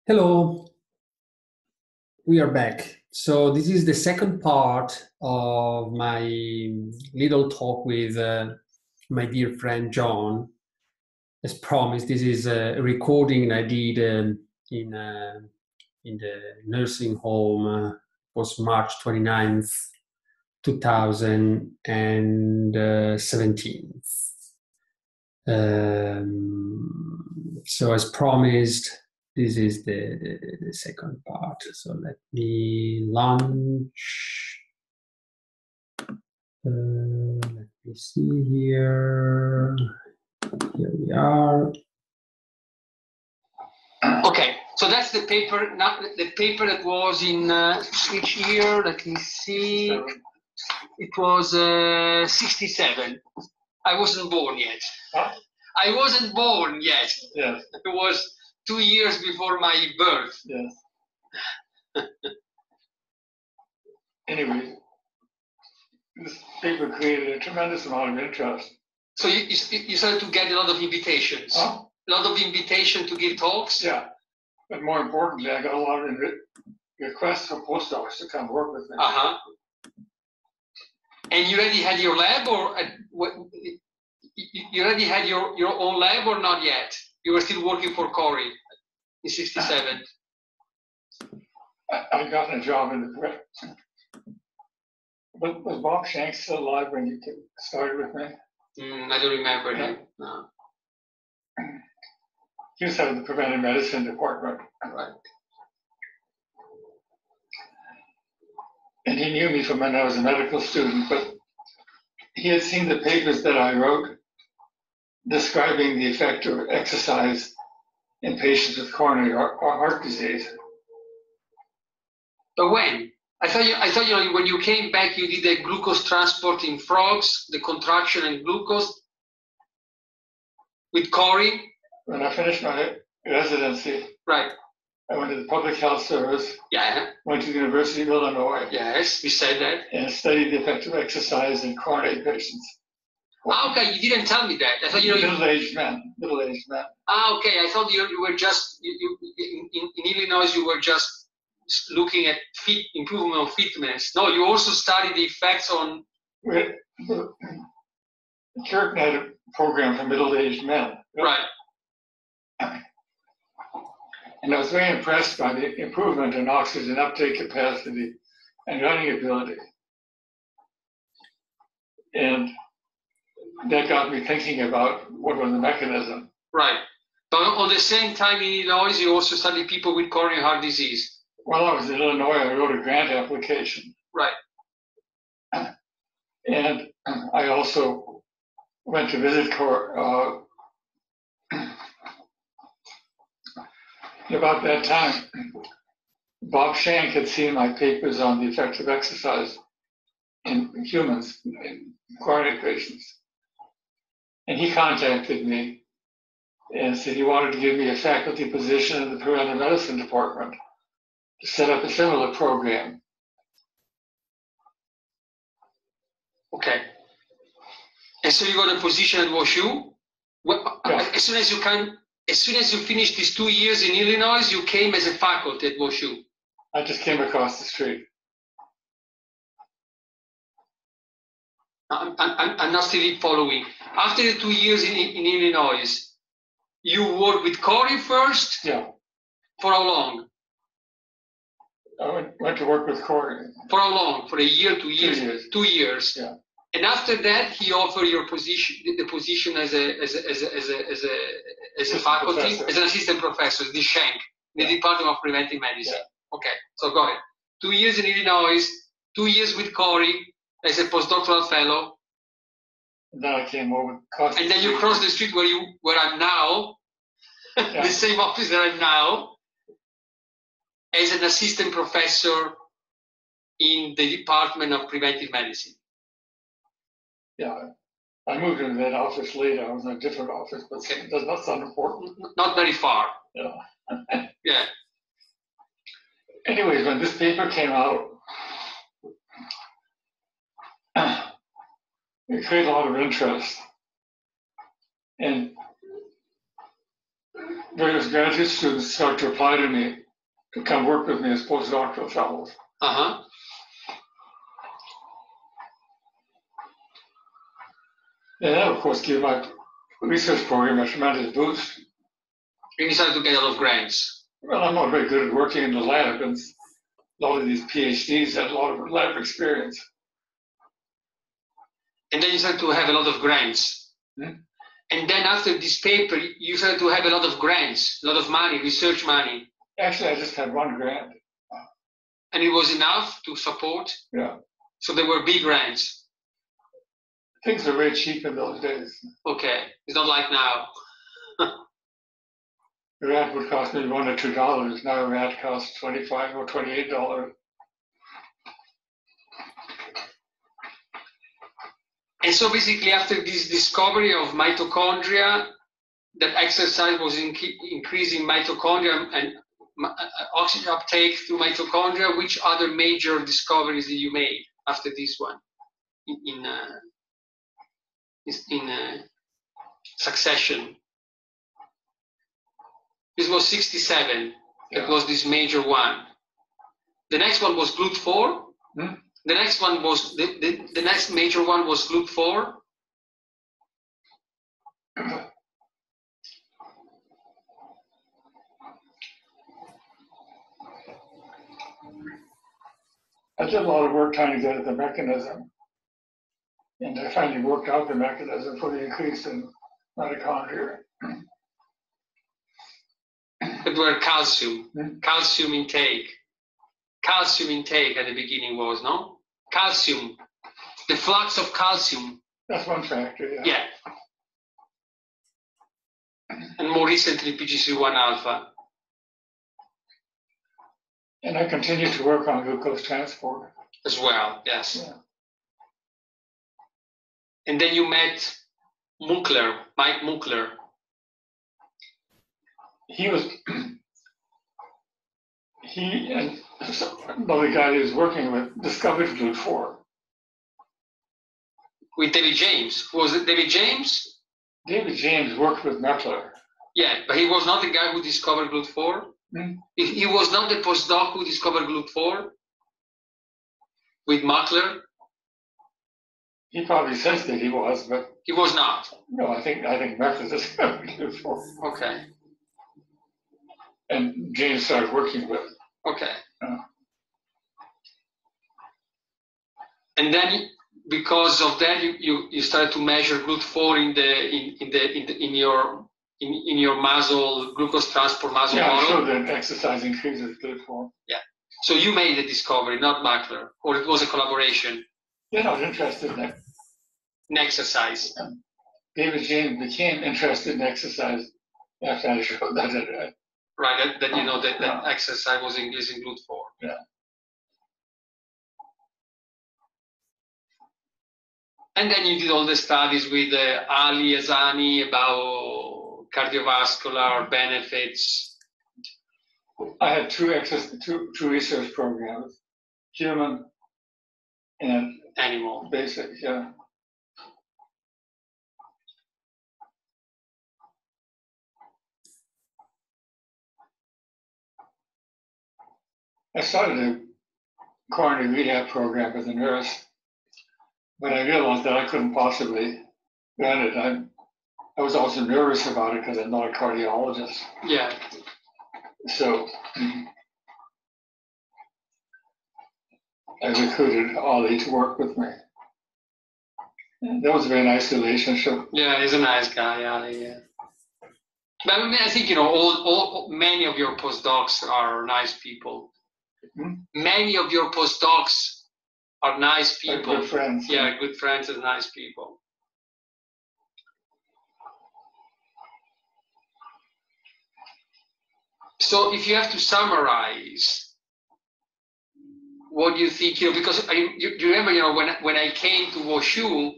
Hello, we are back. So this is the second part of my little talk with my dear friend John. As promised, this is a recording I did in the nursing home. It was March 29th, 2017. So as promised, this is the second part. So let me launch. Let me see here. Here we are. Okay, so that's the paper. Not the paper that was in which year? Let me see. It was 67. I wasn't born yet. Huh? I wasn't born yet. Yes. It was 2 years before my birth. Yes. Anyway, this paper created a tremendous amount of interest. So you started to get a lot of invitations. Huh? A lot of invitation to give talks. Yeah. But more importantly, I got a lot of requests from postdocs to come work with me. Uh-huh. And you already had your lab, or you already had your own lab, or not yet? You were still working for Corey in 67. I got a job in the press. But was Bob Shanks still alive when you started with me? I don't remember him. No. He was head of the preventive medicine department. Right. And he knew me from when I was a medical student, but he had seen the papers that I wrote describing the effect of exercise in patients with coronary heart disease. But when? I thought when you came back, you did the glucose transport in frogs, the contraction and glucose with Corey. When I finished my residency, Right. I went to the public health service. Yeah. Went to the University of Illinois. Yes, we said that. And studied the effect of exercise in coronary patients. Okay, you didn't tell me that. I thought middle-aged men. Okay, I thought you were just in Illinois. You were just looking at improvement of fitness. No, you also studied the effects on. Curtin had a program for middle-aged men. Right. And I was very impressed by the improvement in oxygen uptake capacity and running ability. And that got me thinking about what was the mechanism. Right. But at the same time in Illinois, you also studied people with coronary heart disease. While I was in Illinois, I wrote a grant application. Right. And I also went to visit about that time, Bob Shank had seen my papers on the effects of exercise in humans, in coronary patients. And he contacted me and said he wanted to give me a faculty position in the preventive medicine department to set up a similar program. Okay. And so you got a position at WashU? Yeah. As soon as you finished these 2 years in Illinois, you came as a faculty at WashU. I just came across the street. I'm not still following. After the 2 years in Illinois, you worked with Corey first? Yeah. For how long? I went to work with Corey. For how long? For a year, 2 years? 2 years. 2 years. Yeah. And after that, he offered your position, the position as a faculty, professor. as an assistant professor, the Shank, the Department of Preventive Medicine. Yeah. Okay, so got it. 2 years in Illinois, 2 years with Corey as a postdoctoral fellow. And then I came over. And then you crossed the street where I'm now, Yeah. the same office that I'm now, as an assistant professor in the Department of Preventive Medicine. Yeah, I moved into that office later. I was in a different office, but Okay. it does not sound important. Not very far. Yeah. Yeah. Anyways, when this paper came out, it created a lot of interest. And various graduate students start to apply to me to come work with me as postdoctoral fellows. Uh-huh. And that, of course, gave my research program a tremendous boost. And you started to get a lot of grants. Well, I'm not very good at working in the lab, and a lot of these PhDs had a lot of lab experience. And then you started to have a lot of grants. Hmm? And then after this paper, you started to have a lot of grants, a lot of money, research money. Actually, I just had one grant. And it was enough to support? Yeah. So there were big grants. Things were very cheap in those days. Okay, it's not like now. A grant would cost me $1 or $2. Now a grant costs $25 or $28. And so basically after this discovery of mitochondria, that exercise was increasing mitochondria and oxygen uptake through mitochondria, which other major discoveries did you make after this one in succession? This was 67. Yeah. It was this major one. The next one was GLUT4. Hmm? The next one was the next major one was GLUT4. I did a lot of work trying to get at the mechanism. And I finally worked out the mechanism for the increase in mitochondria. It were calcium, Hmm? calcium intake. Calcium intake at the beginning was, no? Calcium, the flux of calcium. That's one factor, yeah. Yeah. And more recently, PGC1 alpha. And I continue to work on glucose transport. As well, yes. Yeah. And then you met Munkler, Mike Munkler. He was, he and another guy he was working with discovered GLUT4. With David James. Was it David James? David James worked with Mettler. Yeah, but he was not the guy who discovered GLUT4. Hmm? He was not the postdoc who discovered GLUT4 with Munkler. He probably says that he was, but He was not. no, I think Mettler discovered GLUT4. Okay. And James started working with it. Okay. And then because of that, you started to measure GLUT4 in your muscle glucose transport muscle Yeah, I model. showed that exercise increases GLUT4. Yeah. So you made the discovery, not Munkler, or it was a collaboration. Yeah, I was interested in that. In exercise. David James became interested in exercise after I showed that. Right. That you know that exercise was increasing GLUT4. Yeah. And then you did all the studies with Ali Azani about cardiovascular benefits. I had two research programs, human and Animal. basic, yeah. I started a coronary rehab program as a nurse, but I realized that I couldn't possibly run it. I was also nervous about it because I'm not a cardiologist. Yeah. So I recruited Ali to work with me. And that was a very nice relationship. Yeah, he's a nice guy, Ali. Yeah. But I mean, I think all many of your postdocs are nice people. Hmm? Many of your postdocs are nice people. Good friends. Yeah, good friends and nice people. So if you have to summarize, what do you think? Because you remember, when I came to WashU,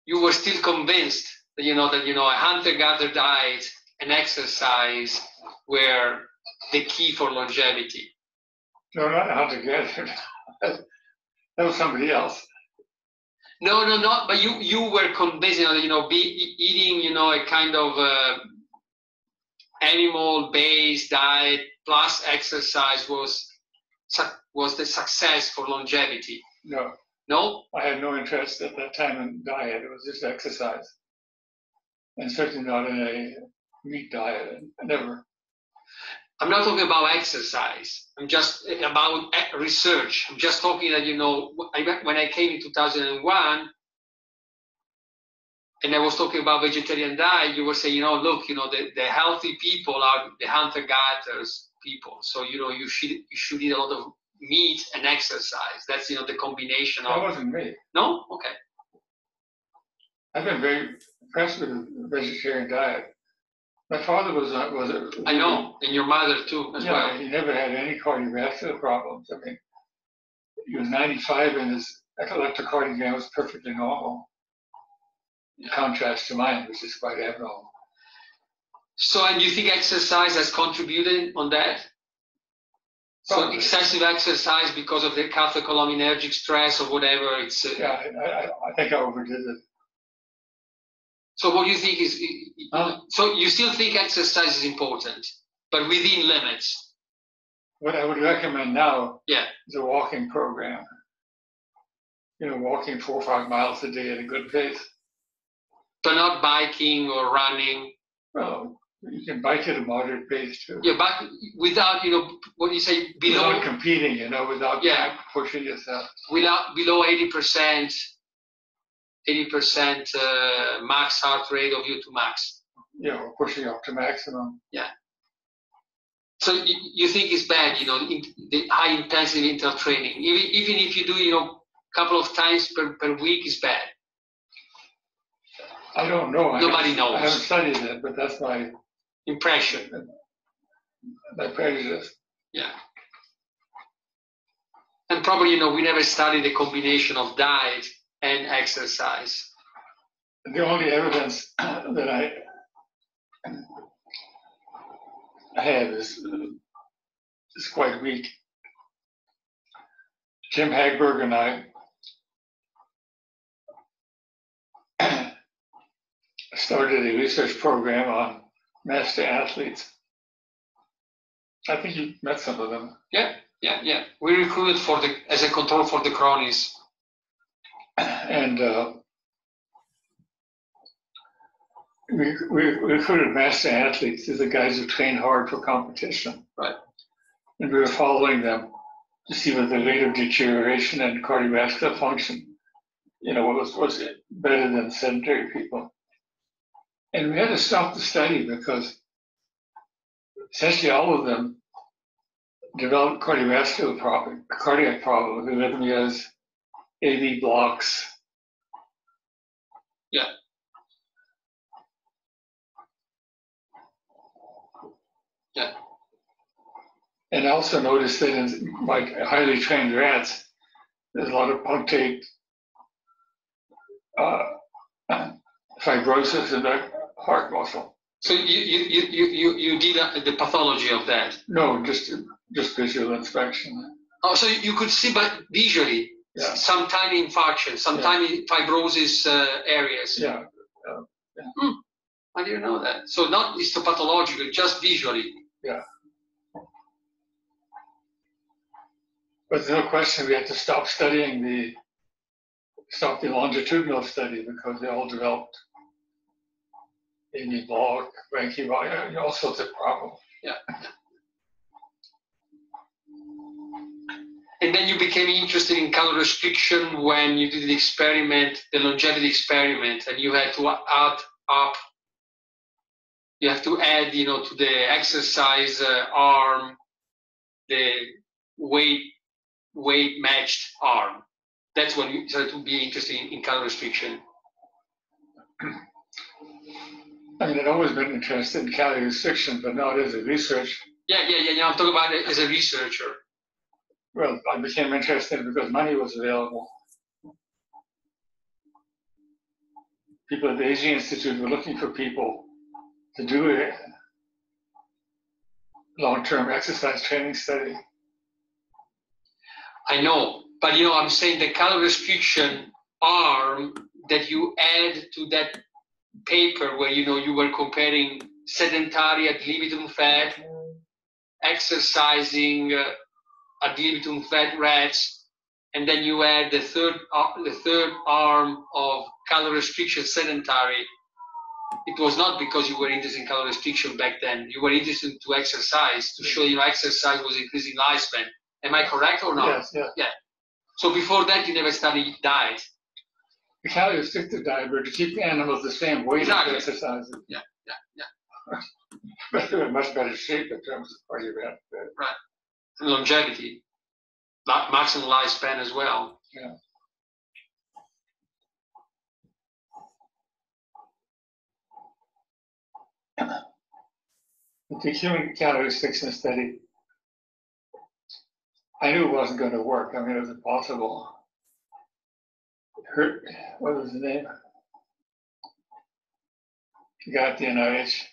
you were still convinced that a hunter-gatherer diet and exercise were the key for longevity. No, not hunter-gatherer. That was somebody else. No. But you were convinced, eating, a kind of animal-based diet plus exercise was the success for longevity. No. No? I had no interest at that time in diet. It was just exercise. And certainly not in a meat diet. Never. I'm not talking about exercise. I'm just about research. I'm just talking that, when I came in 2001, and I was talking about vegetarian diet, you were saying, look, the healthy people are the hunter-gatherers people. So, you should eat a lot of meat and exercise. That's, the combination of... That wasn't me. No? Okay. I've been very impressed with the vegetarian diet. My father was I know, and your mother too, as well. He never had any cardiovascular problems. I mean, he was 95 and his electrocardiogram was perfectly normal. In contrast to mine, which is quite abnormal. So, and you think exercise has contributed on that? So excessive exercise because of the catecholinergic stress or whatever. It's yeah, I think I overdid it. So what do you think is? So you still think exercise is important, but within limits. What I would recommend now, yeah, is a walking program. Walking 4 or 5 miles a day at a good pace. But not biking or running. Well, you can bike at a moderate pace too. Yeah, but without, what do you say, below... Without competing, without pushing yourself. Below 80% max heart rate of VO2 max. Yeah, or pushing up to maximum. Yeah. So you think it's bad, the high intensity interval training. Even if you do, a couple of times per week is bad. I don't know. Nobody knows. I haven't studied it, but that's my impression. My prejudice. Yeah. And probably, we never studied the combination of diet and exercise. The only evidence that I have is quite weak. Jim Hagberg and I started a research program on master athletes. I think you met some of them. Yeah. We recruited as a control for the cronies. And we recruited master athletes. These are guys who train hard for competition. Right. And we were following them to see what the rate of deterioration and cardiovascular function, was better than sedentary people. And we had to stop the study because essentially all of them developed cardiac problems, arrhythmias, AV blocks. Yeah. Yeah. And I also noticed that in highly trained rats, there's a lot of punctate fibrosis in the heart muscle. So you did the pathology of that? No, just visual inspection. Oh, so you could see, but visually, some tiny infarction, some tiny fibrosis areas. Yeah. I didn't know that. So not histopathological, just visually. Yeah. But there's no question we had to stop the longitudinal study because they all developed AV block, brachyvalve, all sorts of problems. Yeah. And then you became interested in calorie restriction when you did the experiment, the longevity experiment, and you had to add up. You have to add, to the exercise arm, the weight matched arm. That's when you started to be interested in calorie restriction. I mean, I'd always been interested in calorie restriction, but not as a research. Yeah. I'm talking about it as a researcher. Well, I became interested because money was available. People at the AG Institute were looking for people to do a long-term exercise training study. I know, but I'm saying the calorie restriction arm that you add to that paper where you were comparing sedentary ad libitum fat, exercising ad libitum fat rats, and then you add the third arm of calorie restriction sedentary. It was not because you were interested in calorie restriction back then. You were interested to exercise, to show exercise was increasing lifespan. Am I correct or not? Yes, yes. Yeah. So before that, you never studied diet. The calorie restricted diet were to keep the animals the same weight Exactly. as exercise. Yeah. But they were in much better shape in terms of cardiovascular. Right. And longevity, maximum lifespan as well. Yeah. The human calorie restriction study, I knew it wasn't going to work. I mean, it was impossible. What was the name? The guy at the NIH.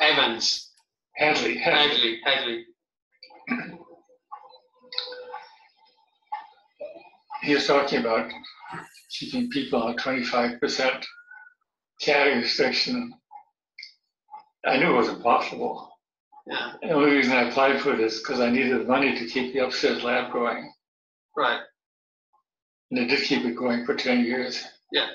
Evans. Hadley. He was talking about keeping people on 25% calorie restriction. I knew it wasn't possible. Yeah. The only reason I applied for it is because I needed money to keep the upstairs lab going. Right. And they did keep it going for 10 years. Yeah.